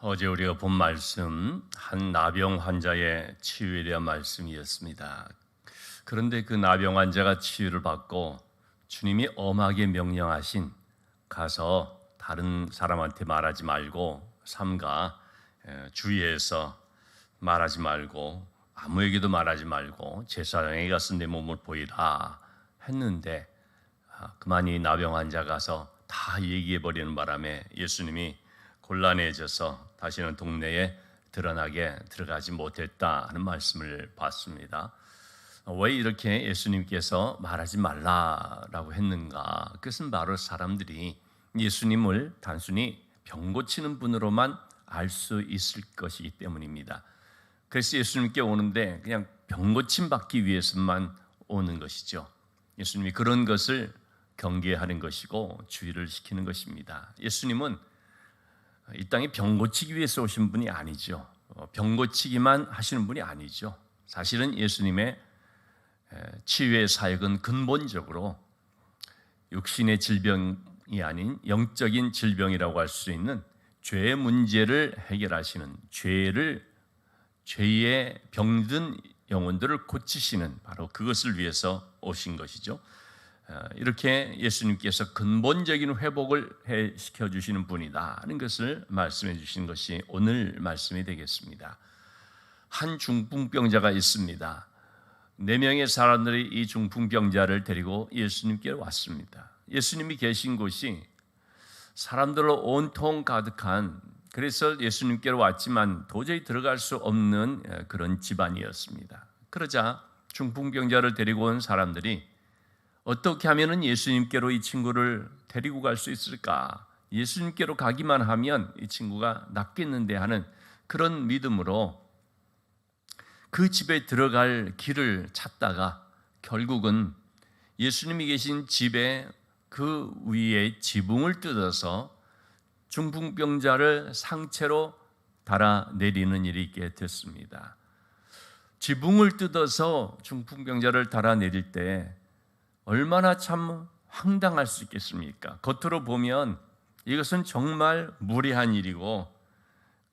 어제 우리가 본 말씀 한 나병 환자의 치유에 대한 말씀이었습니다. 그런데 그 나병 환자가 치유를 받고 주님이 엄하게 명령하신 가서 다른 사람한테 말하지 말고 삼가 주위에서 말하지 말고 아무에게도 말하지 말고 제사장에 가서 내 몸을 보이라 했는데 그만이 나병 환자 가서 다 얘기해버리는 바람에 예수님이 곤란해져서 다시는 동네에 드러나게 들어가지 못했다 하는 말씀을 봤습니다. 왜 이렇게 예수님께서 말하지 말라라고 했는가? 그것은 바로 사람들이 예수님을 단순히 병 고치는 분으로만 알 수 있을 것이기 때문입니다. 그래서 예수님께 오는데 그냥 병 고침 받기 위해서만 오는 것이죠. 예수님이 그런 것을 경계하는 것이고 주의를 시키는 것입니다. 예수님은 이 땅에 병 고치기 위해서 오신 분이 아니죠. 병 고치기만 하시는 분이 아니죠. 사실은 예수님의 치유의 사역은 근본적으로 육신의 질병이 아닌 영적인 질병이라고 할 수 있는 죄의 문제를 해결하시는 죄의 병든 영혼들을 고치시는 바로 그것을 위해서 오신 것이죠. 이렇게 예수님께서 근본적인 회복을 시켜주시는 분이다 하는 것을 말씀해 주신 것이 오늘 말씀이 되겠습니다. 한 중풍병자가 있습니다. 4명의 사람들이 이 중풍병자를 데리고 예수님께 왔습니다. 예수님이 계신 곳이 사람들로 온통 가득한, 그래서 예수님께로 왔지만 도저히 들어갈 수 없는 그런 집안이었습니다. 그러자 중풍병자를 데리고 온 사람들이 어떻게 하면 예수님께로 이 친구를 데리고 갈 수 있을까? 예수님께로 가기만 하면 이 친구가 낫겠는데 하는 그런 믿음으로 그 집에 들어갈 길을 찾다가 결국은 예수님이 계신 집에 그 위에 지붕을 뜯어서 중풍병자를 상체로 달아내리는 일이 있게 됐습니다. 지붕을 뜯어서 중풍병자를 달아내릴 때 얼마나 참 황당할 수 있겠습니까? 겉으로 보면 이것은 정말 무례한 일이고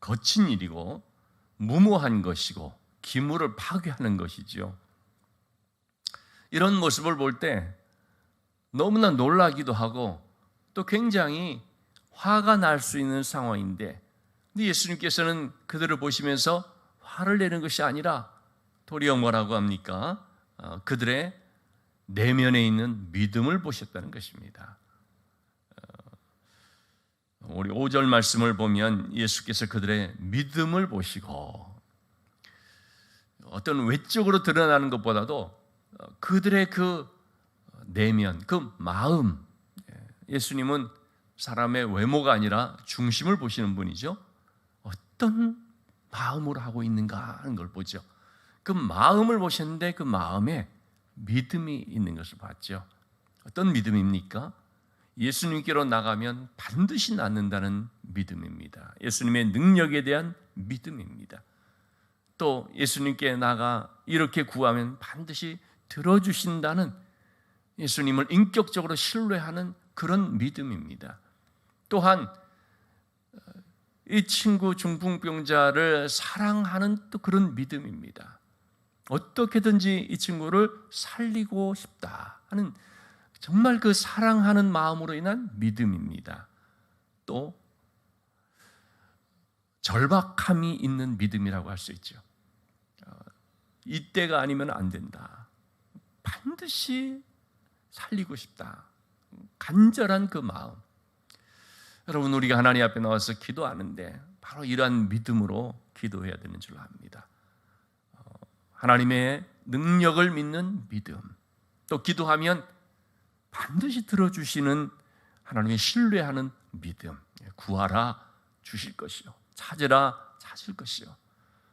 거친 일이고 무모한 것이고 기물을 파괴하는 것이죠. 이런 모습을 볼 때 너무나 놀라기도 하고 또 굉장히 화가 날 수 있는 상황인데, 근데 예수님께서는 그들을 보시면서 화를 내는 것이 아니라 도리어 뭐라고 합니까? 그들의 내면에 있는 믿음을 보셨다는 것입니다. 우리 5절 말씀을 보면 예수께서 그들의 믿음을 보시고, 어떤 외적으로 드러나는 것보다도 그들의 그 내면, 그 마음, 예수님은 사람의 외모가 아니라 중심을 보시는 분이죠. 어떤 마음으로 하고 있는가 하는 걸 보죠. 그 마음을 보셨는데 그 마음에 믿음이 있는 것을 봤죠. 어떤 믿음입니까? 예수님께로 나가면 반드시 낫는다는 믿음입니다. 예수님의 능력에 대한 믿음입니다. 또 예수님께 나가 이렇게 구하면 반드시 들어주신다는 예수님을 인격적으로 신뢰하는 그런 믿음입니다. 또한 이 친구 중풍병자를 사랑하는 또 그런 믿음입니다. 어떻게든지 이 친구를 살리고 싶다 하는 정말 그 사랑하는 마음으로 인한 믿음입니다. 또 절박함이 있는 믿음이라고 할 수 있죠. 이때가 아니면 안 된다. 반드시 살리고 싶다. 간절한 그 마음. 여러분, 우리가 하나님 앞에 나와서 기도하는데 바로 이러한 믿음으로 기도해야 되는 줄 압니다. 하나님의 능력을 믿는 믿음, 또 기도하면 반드시 들어주시는 하나님의 신뢰하는 믿음. 구하라 주실 것이요, 찾으라 찾을 것이요,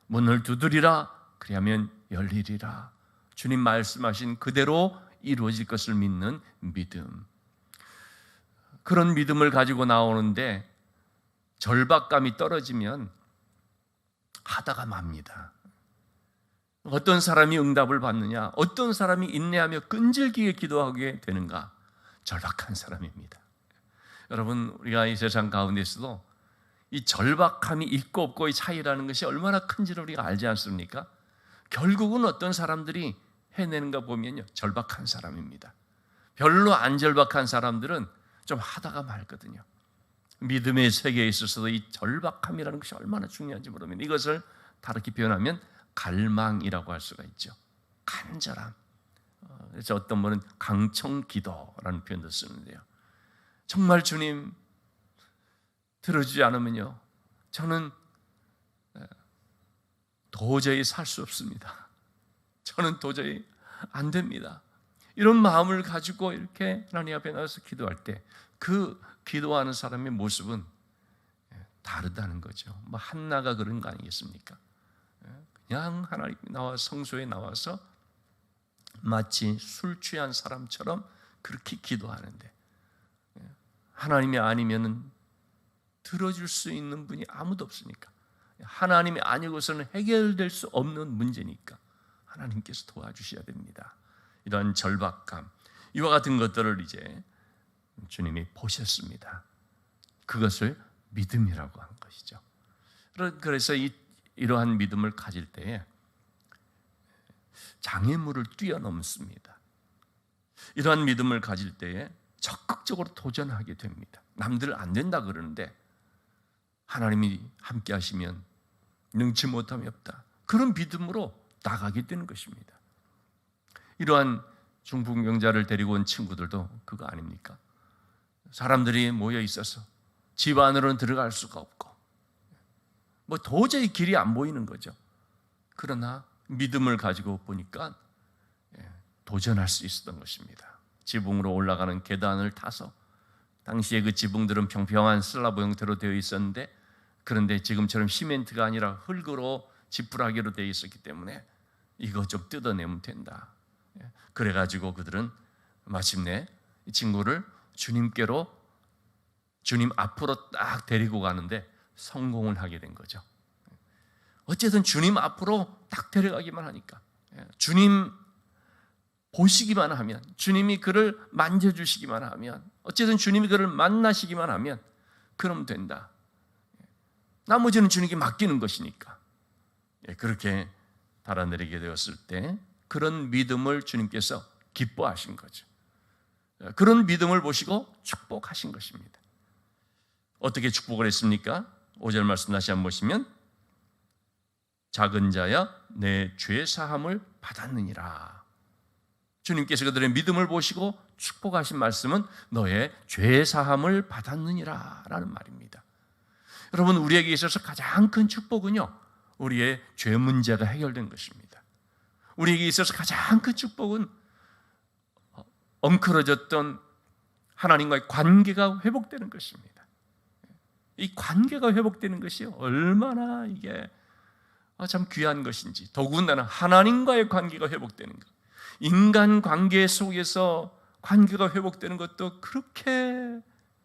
문을 두드리라 그리하면 열리리라. 주님 말씀하신 그대로 이루어질 것을 믿는 믿음. 그런 믿음을 가지고 나오는데 절박감이 떨어지면 하다가 맙니다. 어떤 사람이 응답을 받느냐? 어떤 사람이 인내하며 끈질기게 기도하게 되는가? 절박한 사람입니다. 여러분, 우리가 이 세상 가운데서도 이 절박함이 있고 없고의 차이라는 것이 얼마나 큰지를 우리가 알지 않습니까? 결국은 어떤 사람들이 해내는가 보면요, 절박한 사람입니다. 별로 안 절박한 사람들은 좀 하다가 말거든요. 믿음의 세계에 있어서도 이 절박함이라는 것이 얼마나 중요한지 모르면 이것을 다르게 표현하면 갈망이라고 할 수가 있죠. 간절함. 그래서 어떤 분은 강청기도라는 표현도 쓰는데요. 정말 주님 들어주지 않으면요, 저는 도저히 살 수 없습니다. 저는 도저히 안 됩니다. 이런 마음을 가지고 이렇게 하나님 앞에 나와서 기도할 때 그 기도하는 사람의 모습은 다르다는 거죠. 뭐 한나가 그런 거 아니겠습니까? 그냥 하나님 나와 성소에 나와서 마치 술 취한 사람처럼 그렇게 기도하는데 하나님이 아니면은 들어줄 수 있는 분이 아무도 없으니까, 하나님이 아니고서는 해결될 수 없는 문제니까 하나님께서 도와주셔야 됩니다. 이러한 절박감, 이와 같은 것들을 이제 주님이 보셨습니다. 그것을 믿음이라고 한 것이죠. 그래서 이러한 믿음을 가질 때에 장애물을 뛰어넘습니다. 이러한 믿음을 가질 때에 적극적으로 도전하게 됩니다. 남들 안 된다 그러는데 하나님이 함께 하시면 능치 못함이 없다. 그런 믿음으로 나가게 되는 것입니다. 이러한 중풍병자를 데리고 온 친구들도 그거 아닙니까? 사람들이 모여 있어서 집 안으로는 들어갈 수가 없고 뭐 도저히 길이 안 보이는 거죠. 그러나 믿음을 가지고 보니까 도전할 수 있었던 것입니다. 지붕으로 올라가는 계단을 타서, 당시에 그 지붕들은 평평한 슬라브 형태로 되어 있었는데, 그런데 지금처럼 시멘트가 아니라 흙으로 지푸라기로 되어 있었기 때문에 이거 좀 뜯어내면 된다. 그래가지고 그들은 마침내 이 친구를 주님 앞으로 딱 데리고 가는데 성공을 하게 된 거죠. 어쨌든 주님 앞으로 딱 데려가기만 하니까, 주님 보시기만 하면, 주님이 그를 만져주시기만 하면, 어쨌든 주님이 그를 만나시기만 하면 그럼 된다. 나머지는 주님께 맡기는 것이니까. 그렇게 달아내리게 되었을 때 그런 믿음을 주님께서 기뻐하신 거죠. 그런 믿음을 보시고 축복하신 것입니다. 어떻게 축복을 했습니까? 5절 말씀 다시 한번 보시면, 작은 자야 내 죄 사함을 받았느니라. 주님께서 그들의 믿음을 보시고 축복하신 말씀은 너의 죄 사함을 받았느니라 라는 말입니다. 여러분, 우리에게 있어서 가장 큰 축복은요, 우리의 죄 문제가 해결된 것입니다. 우리에게 있어서 가장 큰 축복은 엉클어졌던 하나님과의 관계가 회복되는 것입니다. 이 관계가 회복되는 것이 얼마나 이게 참 귀한 것인지, 더군다나 하나님과의 관계가 회복되는 것, 인간 관계 속에서 관계가 회복되는 것도 그렇게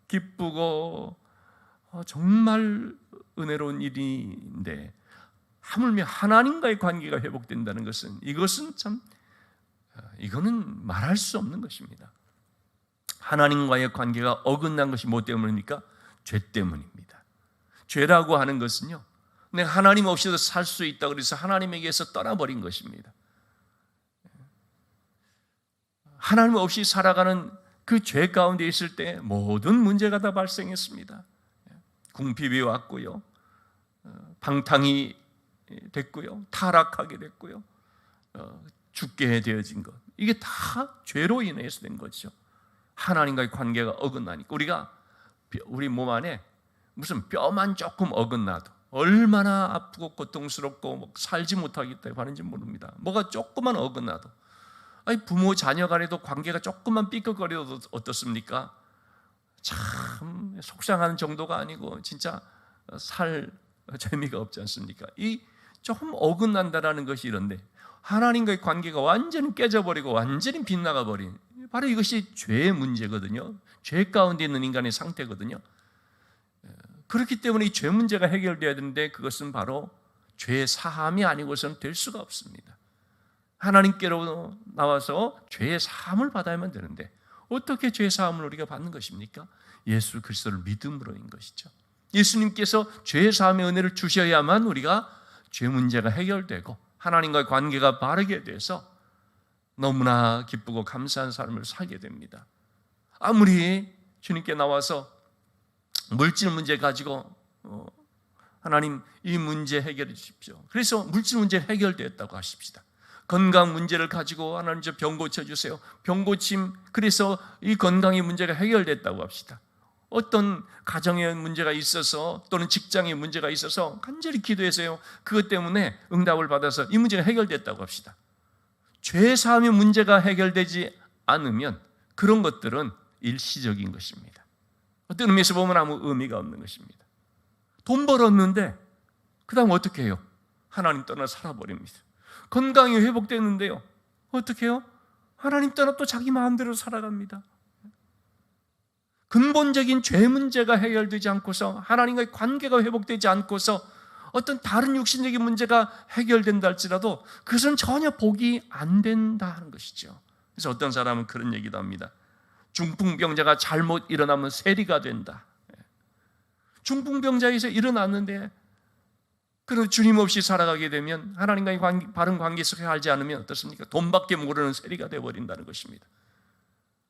기쁘고 정말 은혜로운 일인데, 하물며 하나님과의 관계가 회복된다는 것은, 이거는 말할 수 없는 것입니다. 하나님과의 관계가 어긋난 것이 뭐 때문입니까? 죄 때문입니다. 죄라고 하는 것은요, 내가 하나님 없이도 살 수 있다고 해서 하나님에게서 떠나버린 것입니다. 하나님 없이 살아가는 그 죄 가운데 있을 때 모든 문제가 다 발생했습니다. 궁핍이 왔고요, 방탕이 됐고요, 타락하게 됐고요, 죽게 되어진 것, 이게 다 죄로 인해서 된 거죠. 하나님과의 관계가 어긋나니까. 우리 몸 안에 무슨 뼈만 조금 어긋나도 얼마나 아프고 고통스럽고 살지 못하겠다고 하는지 모릅니다. 뭐가 조금만 어긋나도, 부모 자녀 간에도 관계가 조금만 삐걱거려도 어떻습니까? 참 속상한 정도가 아니고 진짜 살 재미가 없지 않습니까? 이 조금 어긋난다라는 것이 이런데, 하나님과의 관계가 완전히 깨져버리고 완전히 빗나가버린, 바로 이것이 죄의 문제거든요. 죄 가운데 있는 인간의 상태거든요. 그렇기 때문에 이 죄 문제가 해결돼야 되는데, 그것은 바로 죄 사함이 아니고서는 될 수가 없습니다. 하나님께로 나와서 죄의 사함을 받아야만 되는데, 어떻게 죄 사함을 우리가 받는 것입니까? 예수 그리스도를 믿음으로인 것이죠. 예수님께서 죄 사함의 은혜를 주셔야만 우리가 죄 문제가 해결되고 하나님과의 관계가 바르게 돼서 너무나 기쁘고 감사한 삶을 살게 됩니다. 아무리 주님께 나와서 물질 문제 가지고 하나님 이 문제 해결해 주십시오. 그래서 물질 문제 해결됐다고 하십시다. 건강 문제를 가지고 하나님 저 병 고쳐주세요. 병 고침, 그래서 이 건강의 문제가 해결됐다고 합시다. 어떤 가정에 문제가 있어서 또는 직장에 문제가 있어서 간절히 기도해서요, 그것 때문에 응답을 받아서 이 문제가 해결됐다고 합시다. 죄 사함의 문제가 해결되지 않으면 그런 것들은 일시적인 것입니다. 어떤 의미에서 보면 아무 의미가 없는 것입니다. 돈 벌었는데 그 다음 어떻게 해요? 하나님 떠나 살아버립니다. 건강이 회복됐는데요, 어떻게 해요? 하나님 떠나 또 자기 마음대로 살아갑니다. 근본적인 죄 문제가 해결되지 않고서 하나님과의 관계가 회복되지 않고서 어떤 다른 육신적인 문제가 해결된다 할지라도 그것은 전혀 복이 안 된다는 것이죠. 그래서 어떤 사람은 그런 얘기도 합니다. 중풍병자가 잘못 일어나면 세리가 된다. 중풍병자에서 일어났는데 그런 주님 없이 살아가게 되면 하나님과의 바른 관계 속에 살지 않으면 어떻습니까? 돈밖에 모르는 세리가 되어버린다는 것입니다.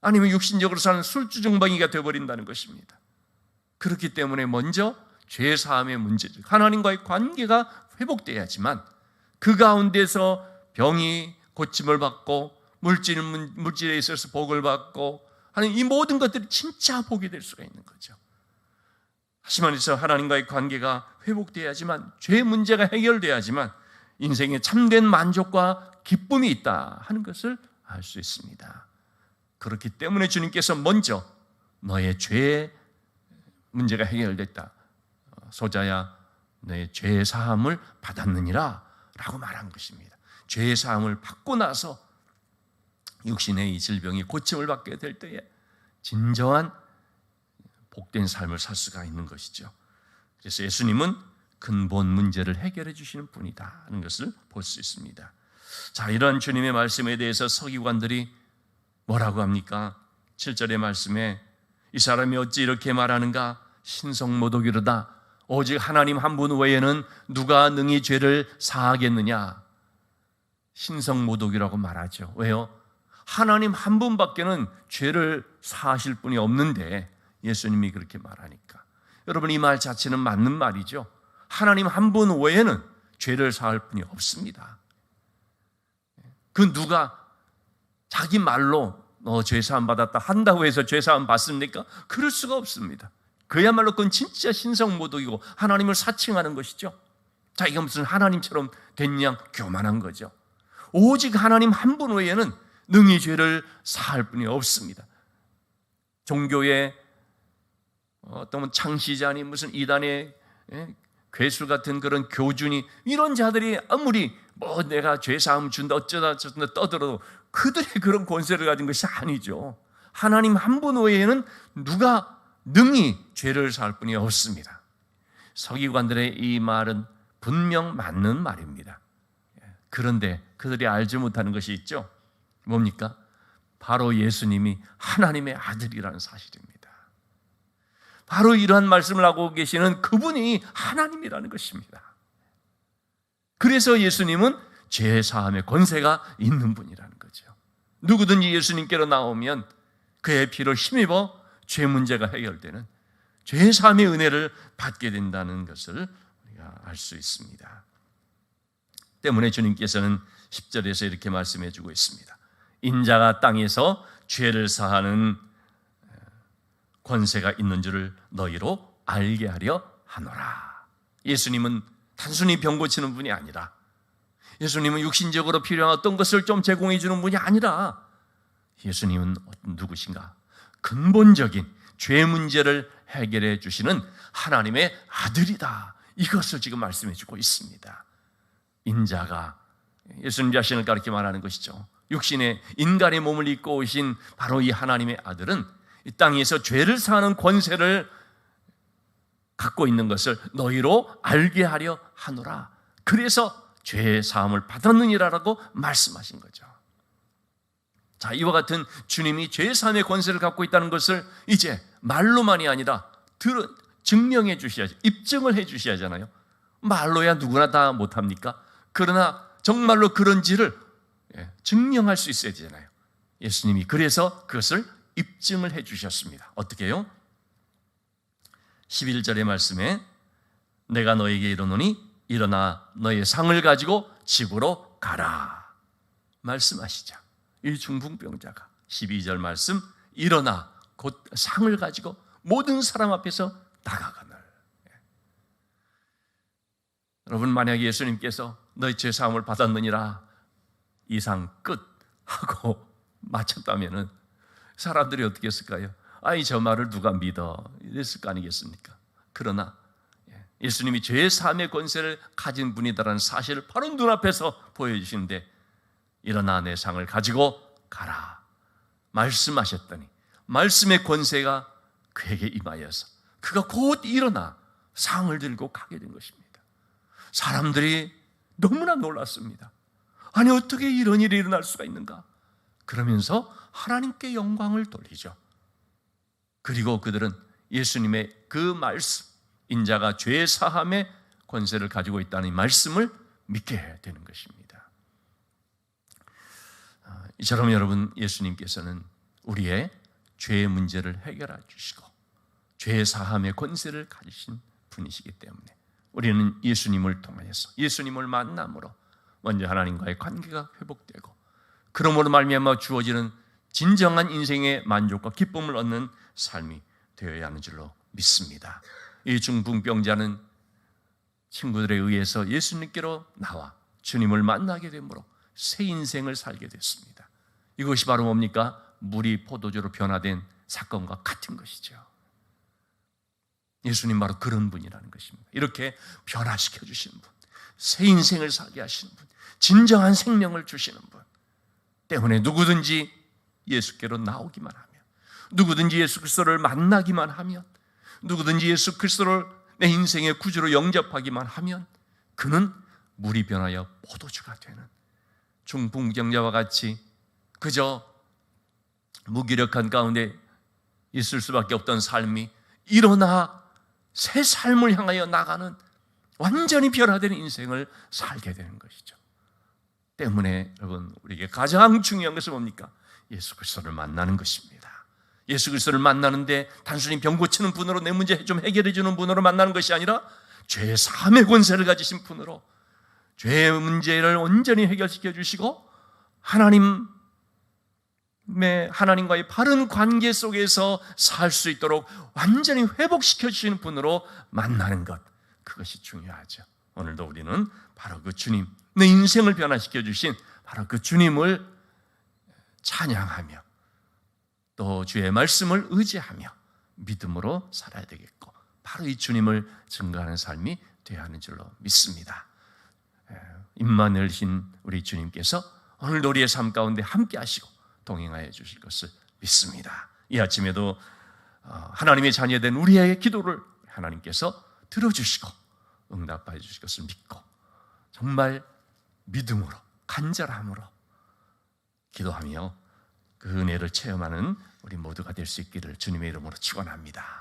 아니면 육신적으로 사는 술주정뱅이가 되어버린다는 것입니다. 그렇기 때문에 먼저 죄 사함의 문제, 하나님과의 관계가 회복돼야지만 그 가운데서 병이 고침을 받고 물질에 있어서 복을 받고 하는 이 모든 것들이 진짜 복이 될 수가 있는 거죠. 다시 말해서 하나님과의 관계가 회복돼야지만, 죄 문제가 해결돼야지만 인생에 참된 만족과 기쁨이 있다 하는 것을 알 수 있습니다. 그렇기 때문에 주님께서 먼저 너의 죄 문제가 해결됐다, 소자야 너의 죄 사함을 받았느니라 라고 말한 것입니다. 죄 사함을 받고 나서 육신의 이 질병이 고침을 받게 될 때에 진정한 복된 삶을 살 수가 있는 것이죠. 그래서 예수님은 근본 문제를 해결해 주시는 분이다 하는 것을 볼 수 있습니다. 자, 이런 주님의 말씀에 대해서 서기관들이 뭐라고 합니까? 7절의 말씀에 이 사람이 어찌 이렇게 말하는가? 신성모독이로다. 오직 하나님 한 분 외에는 누가 능히 죄를 사하겠느냐? 신성모독이라고 말하죠. 왜요? 하나님 한 분밖에는 죄를 사하실 분이 없는데 예수님이 그렇게 말하니까. 여러분, 이 말 자체는 맞는 말이죠. 하나님 한 분 외에는 죄를 사할 분이 없습니다. 그 누가 자기 말로 너 죄사함 받았다 한다고 해서 죄사함 받습니까? 그럴 수가 없습니다. 그야말로 그건 진짜 신성모독이고 하나님을 사칭하는 것이죠. 자기가 무슨 하나님처럼 된 양 교만한 거죠. 오직 하나님 한 분 외에는 능히 죄를 사할 분이 없습니다. 종교의 어떤 창시자니 무슨 이단의 괴술 같은 그런 교주니 이런 자들이 아무리 뭐 내가 죄사함 준다 어쩌다 저쩌다 떠들어도 그들의 그런 권세를 가진 것이 아니죠. 하나님 한 분 외에는 누가 능히 죄를 사할 분이 없습니다. 서기관들의 이 말은 분명 맞는 말입니다. 그런데 그들이 알지 못하는 것이 있죠. 뭡니까? 바로 예수님이 하나님의 아들이라는 사실입니다. 바로 이러한 말씀을 하고 계시는 그분이 하나님이라는 것입니다. 그래서 예수님은 죄 사함의 권세가 있는 분이라는 거죠. 누구든지 예수님께로 나오면 그의 피로 힘입어 죄 문제가 해결되는 죄 사함의 은혜를 받게 된다는 것을 우리가 알 수 있습니다. 때문에 주님께서는 10절에서 이렇게 말씀해 주고 있습니다. 인자가 땅에서 죄를 사하는 권세가 있는 줄을 너희로 알게 하려 하노라. 예수님은 단순히 병 고치는 분이 아니라, 예수님은 육신적으로 필요한 어떤 것을 좀 제공해 주는 분이 아니라, 예수님은 누구신가? 근본적인 죄 문제를 해결해 주시는 하나님의 아들이다. 이것을 지금 말씀해 주고 있습니다. 인자가 예수님 자신을 가리켜 말하는 것이죠. 육신의 인간의 몸을 입고 오신 바로 이 하나님의 아들은 이 땅에서 죄를 사하는 권세를 갖고 있는 것을 너희로 알게 하려 하노라. 그래서 죄 사함을 받았느니라라고 말씀하신 거죠. 자, 이와 같은 주님이 죄 사함의 권세를 갖고 있다는 것을 이제 말로만이 아니라 증명해 주셔야죠. 입증을 해 주셔야 하잖아요. 말로야 누구나 다 못합니까? 그러나 정말로 그런지를 증명할 수 있어야 되잖아요. 예수님이 그래서 그것을 입증을 해 주셨습니다. 어떻게 해요? 11절의 말씀에 내가 너에게 이르노니 일어나 너의 상을 가지고 집으로 가라 말씀하시죠. 이 중풍병자가 12절 말씀 일어나 곧 상을 가지고 모든 사람 앞에서 나가거늘. 여러분, 만약에 예수님께서 너희 죄 사함을 받았느니라 이 상 끝 하고 마쳤다면은 사람들이 어떻게 했을까요? 아이 저 말을 누가 믿어 이랬을 거 아니겠습니까? 그러나 예수님이 죄 사함의 권세를 가진 분이다라는 사실을 바로 눈앞에서 보여주시는데 일어나 내 상을 가지고 가라 말씀하셨더니 말씀의 권세가 그에게 임하여서 그가 곧 일어나 상을 들고 가게 된 것입니다. 사람들이 너무나 놀랐습니다. 아니 어떻게 이런 일이 일어날 수가 있는가? 그러면서 하나님께 영광을 돌리죠. 그리고 그들은 예수님의 그 말씀, 인자가 죄 사함의 권세를 가지고 있다는 말씀을 믿게 되는 것입니다. 이처럼 여러분, 예수님께서는 우리의 죄의 문제를 해결해 주시고 죄 사함의 권세를 가지신 분이시기 때문에 우리는 예수님을 통하여서 예수님을 만남으로 먼저 하나님과의 관계가 회복되고 그러므로 말미암아 주어지는 진정한 인생의 만족과 기쁨을 얻는 삶이 되어야 하는 줄로 믿습니다. 이 중풍병자는 친구들에 의해서 예수님께로 나와 주님을 만나게 되므로 새 인생을 살게 됐습니다. 이것이 바로 뭡니까? 물이 포도주로 변화된 사건과 같은 것이죠. 예수님 바로 그런 분이라는 것입니다. 이렇게 변화시켜 주시는 분, 새 인생을 살게 하시는 분, 진정한 생명을 주시는 분 때문에 누구든지 예수께로 나오기만 하면, 누구든지 예수 그리스도를 만나기만 하면, 누구든지 예수 그리스도를 내 인생의 구주로 영접하기만 하면 그는 물이 변하여 포도주가 되는 중풍병자와 같이 그저 무기력한 가운데 있을 수밖에 없던 삶이 일어나 새 삶을 향하여 나가는 완전히 변화된 인생을 살게 되는 것이죠. 때문에 여러분, 우리에게 가장 중요한 것은 뭡니까? 예수 그리스도를 만나는 것입니다. 예수 그리스도를 만나는데 단순히 병 고치는 분으로 내 문제 좀 해결해 주는 분으로 만나는 것이 아니라 죄 사함의 권세를 가지신 분으로 죄의 문제를 온전히 해결시켜 주시고 하나님과의 바른 관계 속에서 살 수 있도록 완전히 회복시켜 주시는 분으로 만나는 것, 그것이 중요하죠. 오늘도 우리는 바로 그 주님, 내 인생을 변화시켜 주신 바로 그 주님을 찬양하며 또 주의 말씀을 의지하며 믿음으로 살아야 되겠고, 바로 이 주님을 증거하는 삶이 되어야 하는 줄로 믿습니다. 임마누엘이신 우리 주님께서 오늘도 우리의 삶 가운데 함께 하시고 동행하여 주실 것을 믿습니다. 이 아침에도 하나님의 자녀된 우리의 기도를 하나님께서 들어주시고 응답하여 주실 것을 믿고 정말 믿음으로 간절함으로 기도하며 그 은혜를 체험하는 우리 모두가 될 수 있기를 주님의 이름으로 축원합니다.